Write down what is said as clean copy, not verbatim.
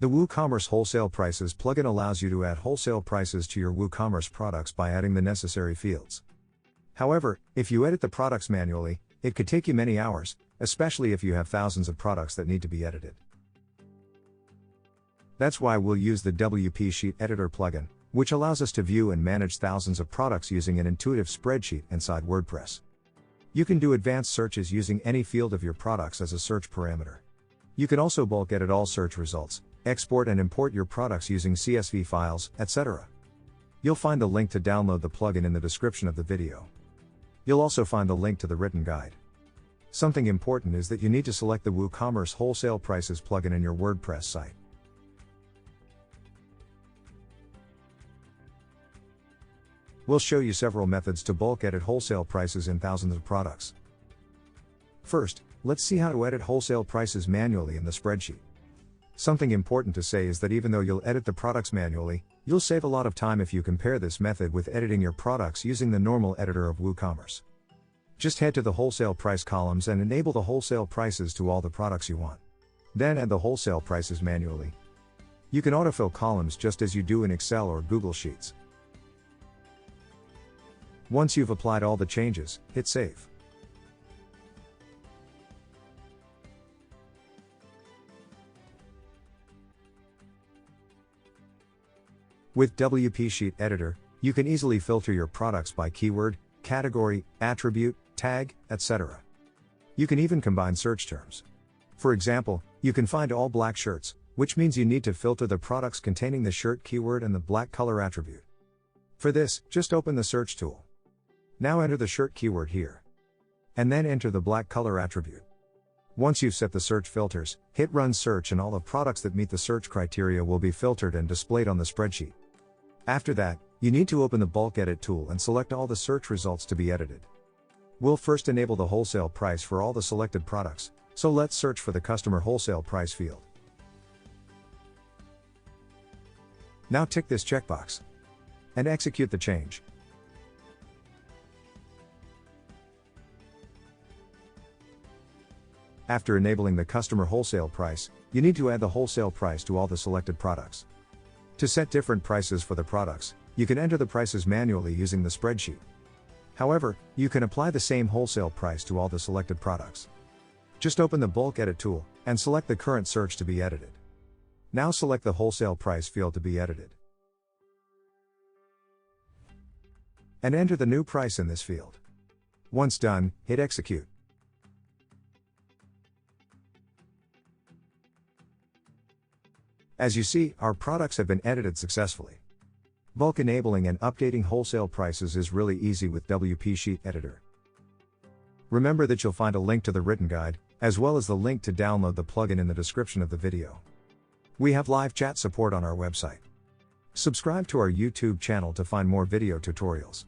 The WooCommerce Wholesale Prices plugin allows you to add wholesale prices to your WooCommerce products by adding the necessary fields. However, if you edit the products manually, it could take you many hours, especially if you have thousands of products that need to be edited. That's why we'll use the WP Sheet Editor plugin, which allows us to view and manage thousands of products using an intuitive spreadsheet inside WordPress. You can do advanced searches using any field of your products as a search parameter. You can also bulk edit all search results, export and import your products using CSV files, etc. You'll find the link to download the plugin in the description of the video. You'll also find the link to the written guide. Something important is that you need to select the WooCommerce Wholesale Prices plugin in your WordPress site. We'll show you several methods to bulk edit wholesale prices in thousands of products. First, let's see how to edit wholesale prices manually in the spreadsheet. Something important to say is that even though you'll edit the products manually, you'll save a lot of time if you compare this method with editing your products using the normal editor of WooCommerce. Just head to the wholesale price columns and enable the wholesale prices to all the products you want. Then add the wholesale prices manually. You can autofill columns just as you do in Excel or Google Sheets. Once you've applied all the changes, hit Save. With WP Sheet Editor, you can easily filter your products by keyword, category, attribute, tag, etc. You can even combine search terms. For example, you can find all black shirts, which means you need to filter the products containing the shirt keyword and the black color attribute. For this, just open the search tool. Now enter the shirt keyword here. And then enter the black color attribute. Once you've set the search filters, hit Run Search and all the products that meet the search criteria will be filtered and displayed on the spreadsheet. After that, you need to open the bulk edit tool and select all the search results to be edited. We'll first enable the wholesale price for all the selected products, so let's search for the customer wholesale price field. Now tick this checkbox and execute the change. After enabling the customer wholesale price, you need to add the wholesale price to all the selected products. To set different prices for the products, you can enter the prices manually using the spreadsheet. However, you can apply the same wholesale price to all the selected products. Just open the bulk edit tool and select the current search to be edited. Now select the wholesale price field to be edited. And enter the new price in this field. Once done, hit execute. As you see, our products have been edited successfully. Bulk enabling and updating wholesale prices is really easy with WP Sheet Editor. Remember that you'll find a link to the written guide, as well as the link to download the plugin in the description of the video. We have live chat support on our website. Subscribe to our YouTube channel to find more video tutorials.